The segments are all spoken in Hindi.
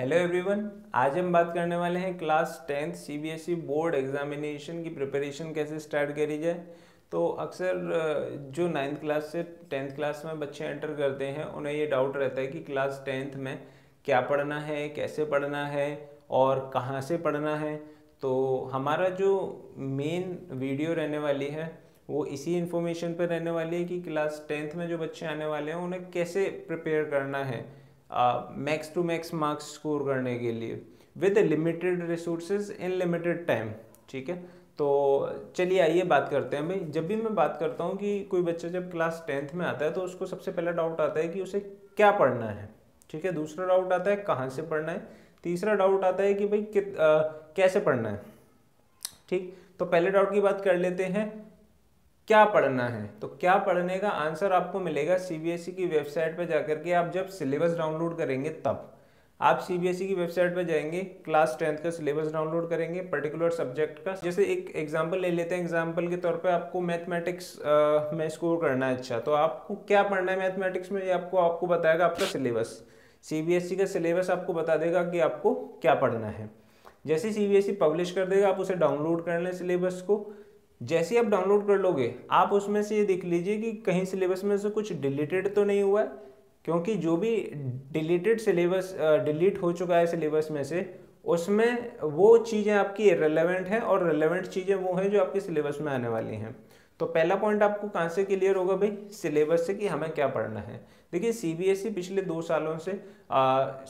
हेलो एवरीवन, आज हम बात करने वाले हैं class 10th CBSE board examination की प्रिपरेशन कैसे स्टार्ट करी जाए। तो अक्सर जो 9th क्लास से 10th क्लास में बच्चे एंटर करते हैं उन्हें ये डाउट रहता है कि क्लास 10th में क्या पढ़ना है, कैसे पढ़ना है और कहाँ से पढ़ना है। तो हमारा जो मेन वीडियो रहने वाली है वो इसी इन्फॉर्मेशन पर रहने वाली है कि क्लास 10th में जो बच्चे आने वाले हैं उन्हें कैसे प्रिपेयर करना है max to max marks score करने के लिए with limited resources in limited time. ठीक है, तो चलिए आइए बात करते हैं। भाई जब भी मैं बात करता हूँ कि कोई बच्चा जब क्लास 10th में आता है तो उसको सबसे पहला डाउट आता है कि उसे क्या पढ़ना है। ठीक है, दूसरा डाउट आता है कहाँ से पढ़ना है, तीसरा डाउट आता है कि भाई कैसे पढ़ना है। ठीक, तो पहले डाउट की बात कर लेते हैं, क्या पढ़ना है। तो क्या पढ़ने का आंसर आपको मिलेगा सीबीएसई की वेबसाइट पर जाकर के। आप जब सिलेबस डाउनलोड करेंगे तब आप सीबीएसई की वेबसाइट पर जाएंगे, क्लास 10th का सिलेबस डाउनलोड करेंगे पर्टिकुलर सब्जेक्ट का। जैसे एक एग्जांपल ले लेते हैं, एग्जांपल के तौर पे आपको मैथमेटिक्स में स्कोर करना है। अच्छा, तो आपको क्या पढ़ना है मैथमेटिक्स में, ये आपको बताएगा आपका सिलेबस। सीबीएसई का सिलेबस आपको बता देगा कि आपको क्या पढ़ना है। जैसे सीबीएसई पब्लिश कर देगा आप उसे डाउनलोड कर लें सिलेबस को। जैसे ही आप डाउनलोड कर लोगे आप उसमें से ये देख लीजिए कि कहीं सिलेबस में से कुछ डिलीटेड तो नहीं हुआ है, क्योंकि जो भी डिलीटेड सिलेबस डिलीट हो चुका है सिलेबस में से उसमें वो चीज़ें आपकी इररिलेवेंट हैं और रिलेवेंट चीज़ें वो हैं जो आपके सिलेबस में आने वाली हैं। तो पहला पॉइंट आपको कहाँ से क्लियर होगा भाई, सिलेबस से, कि हमें क्या पढ़ना है। देखिए सीबीएसई पिछले 2 सालों से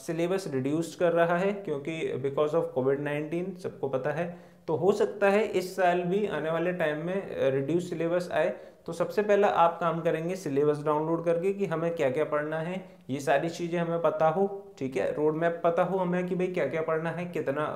सिलेबस रिड्यूस कर रहा है क्योंकि बिकॉज ऑफ कोविड-19 सबको पता है। तो हो सकता है इस साल भी आने वाले टाइम में रिड्यूस सिलेबस आए। तो सबसे पहला आप काम करेंगे सिलेबस डाउनलोड करके कि हमें क्या क्या पढ़ना है, ये सारी चीज़ें हमें पता हो। ठीक है, रोड मैप पता हो हमें कि भाई क्या क्या पढ़ना है, कितना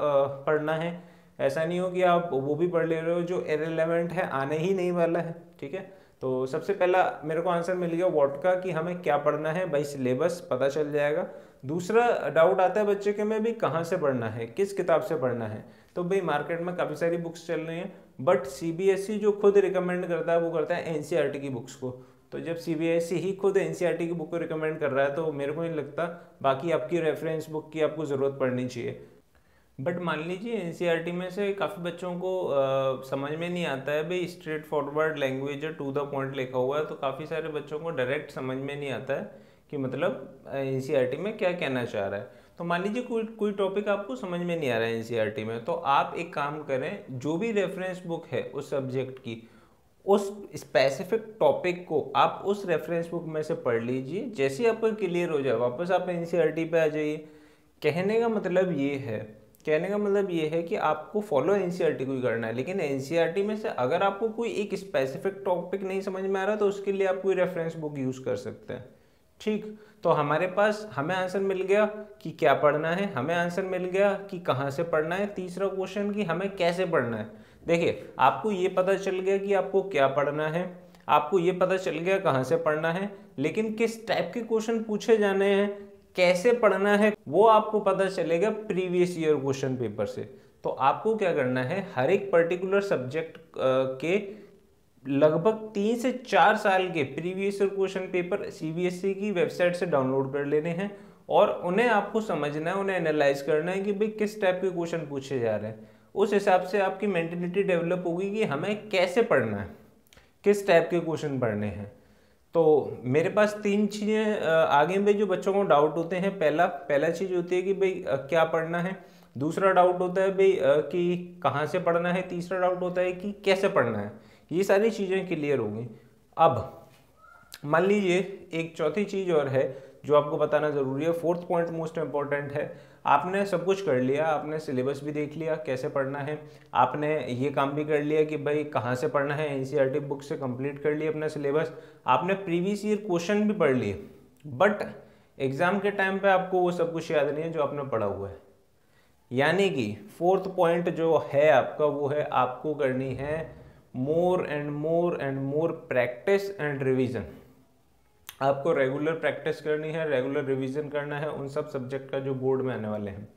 पढ़ना है। ऐसा नहीं हो कि आप वो भी पढ़ ले रहे हो जो इररिलेवेंट है, आने ही नहीं वाला है। ठीक है, तो सबसे पहला मेरे को आंसर मिल गया व्हाट का, कि हमें क्या पढ़ना है। भाई सिलेबस पता चल जाएगा। दूसरा डाउट आता है बच्चे के में भी कहाँ से पढ़ना है, किस किताब से पढ़ना है। तो भाई मार्केट में काफ़ी सारी बुक्स चल रही हैं, बट सीबीएसई जो खुद रिकमेंड करता है वो करता है एनसीईआरटी की बुक्स को। तो जब सीबीएसई ही खुद एनसीईआरटी की बुक को रिकमेंड कर रहा है तो मेरे को नहीं लगता बाकी आपकी रेफरेंस बुक की आपको ज़रूरत पड़नी चाहिए। बट मान लीजिए एनसीईआरटी में से काफ़ी बच्चों को समझ में नहीं आता है, भाई स्ट्रेट फॉरवर्ड लैंग्वेज है, टू द पॉइंट लिखा हुआ है, तो काफ़ी सारे बच्चों को डायरेक्ट समझ में नहीं आता है कि मतलब एनसीईआरटी में क्या कहना चाह रहा है। तो मान लीजिए कोई टॉपिक आपको समझ में नहीं आ रहा है एनसीईआरटी में, तो आप एक काम करें, जो भी रेफरेंस बुक है उस सब्जेक्ट की, उस स्पेसिफिक टॉपिक को आप उस रेफरेंस बुक में से पढ़ लीजिए। जैसे ही आपको क्लियर हो जाए वापस आप एनसीईआरटी पे आ जाइए। कहने का मतलब ये है कहने का मतलब ये है कि आपको फॉलो एनसीईआरटी को ही करना है, लेकिन एनसीईआरटी में से अगर आपको कोई एक स्पेसिफिक टॉपिक नहीं समझ में आ रहा तो उसके लिए आप कोई रेफरेंस बुक यूज़ कर सकते हैं। ठीक, तो हमें आंसर मिल गया कि क्या पढ़ना है, हमें आंसर मिल गया कि कहाँ से पढ़ना है। तीसरा क्वेश्चन कि हमें कैसे पढ़ना है। देखिए आपको ये पता चल गया कि आपको क्या पढ़ना है, आपको ये पता चल गया कहाँ से पढ़ना है, लेकिन किस टाइप के क्वेश्चन पूछे जाने हैं, कैसे पढ़ना है, वो आपको पता चलेगा प्रीवियस ईयर क्वेश्चन पेपर से। तो आपको क्या करना है, हर एक पर्टिकुलर सब्जेक्ट के लगभग 3 से 4 साल के previous year question paper CBSE की वेबसाइट से डाउनलोड कर लेने हैं और उन्हें आपको समझना है, उन्हें एनालाइज करना है कि भाई किस टाइप के क्वेश्चन पूछे जा रहे हैं। उस हिसाब से आपकी मेंटेलिटी डेवलप होगी कि हमें कैसे पढ़ना है, किस टाइप के क्वेश्चन पढ़ने हैं। तो मेरे पास 3 चीज़ें आगे में जो बच्चों को डाउट होते हैं। पहला चीज़ होती है कि भाई क्या पढ़ना है। दूसरा डाउट होता है भाई कि कहाँ से पढ़ना है। तीसरा डाउट होता है कि कैसे पढ़ना है। ये सारी चीज़ें क्लियर होंगी। अब मान लीजिए एक चौथी चीज़ और है जो आपको बताना ज़रूरी है। फोर्थ पॉइंट मोस्ट इम्पॉर्टेंट है। आपने सब कुछ कर लिया, आपने सिलेबस भी देख लिया कैसे पढ़ना है, आपने ये काम भी कर लिया कि भाई कहाँ से पढ़ना है, एनसीईआरटी बुक से कंप्लीट कर लिया अपना सिलेबस, आपने प्रीवियस ईयर क्वेश्चन भी पढ़ लिए, बट एग्ज़ाम के टाइम पे आपको वो सब कुछ याद नहीं है जो आपने पढ़ा हुआ है। यानी कि फोर्थ पॉइंट जो है आपका वो है, आपको करनी है more and more and more practice and revision. आपको रेगुलर प्रैक्टिस करनी है, रेगुलर रिवीजन करना है उन सब सब्जेक्ट का जो बोर्ड में आने वाले हैं।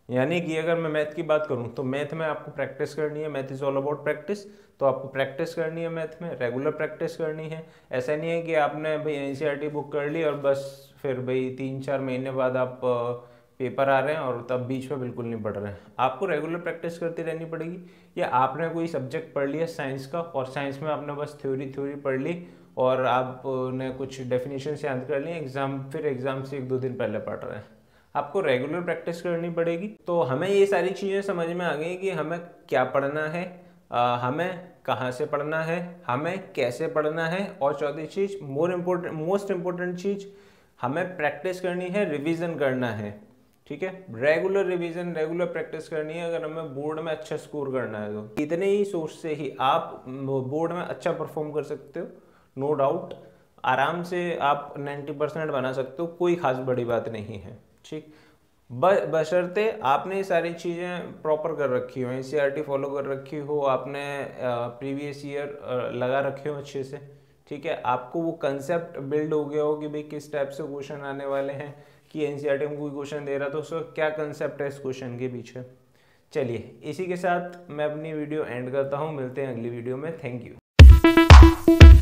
यानी कि अगर मैं मैथ की बात करूं तो मैथ में आपको प्रैक्टिस करनी है, math is all about practice. तो आपको प्रैक्टिस करनी है, मैथ में रेगुलर प्रैक्टिस करनी है। ऐसा नहीं है कि आपने भाई एनसीईआरटी बुक कर ली और बस फिर भाई 3-4 महीने बाद आप पेपर आ रहे हैं और तब बीच में बिल्कुल नहीं पढ़ रहे हैं। आपको रेगुलर प्रैक्टिस करती रहनी पड़ेगी। या आपने कोई सब्जेक्ट पढ़ लिया साइंस का और साइंस में आपने बस थ्योरी पढ़ ली और आपने कुछ डेफिनेशन याद कर ली, एग्जाम से 1-2 दिन पहले पढ़ रहे हैं। आपको रेगुलर प्रैक्टिस करनी पड़ेगी। तो हमें ये सारी चीज़ें समझ में आ गई कि हमें क्या पढ़ना है, हमें कहाँ से पढ़ना है, हमें कैसे पढ़ना है, और चौथी चीज़ मोस्ट इम्पोर्टेंट चीज़, हमें प्रैक्टिस करनी है, रिवीजन करना है। ठीक है, रेगुलर रिवीजन, रेगुलर प्रैक्टिस करनी है अगर हमें बोर्ड में अच्छा स्कोर करना है। तो इतने ही सोच से ही आप बोर्ड में अच्छा परफॉर्म कर सकते हो, नो डाउट। आराम से आप 90% बना सकते हो, कोई खास बड़ी बात नहीं है। ठीक, बशर्ते आपने ये सारी चीज़ें प्रॉपर कर रखी हो, एनसीईआरटी फॉलो कर रखी हो, आपने प्रीवियस ईयर लगा रखे हो अच्छे से। ठीक है, आपको वो कंसेप्ट बिल्ड हो गया हो कि भाई किस टाइप से क्वेश्चन आने वाले हैं, कि एनसीईआरटी में कोई क्वेश्चन दे रहा तो उसका क्या कंसेप्ट है इस क्वेश्चन के पीछे। चलिए, इसी के साथ मैं अपनी वीडियो एंड करता हूँ। मिलते हैं अगली वीडियो में। Thank you.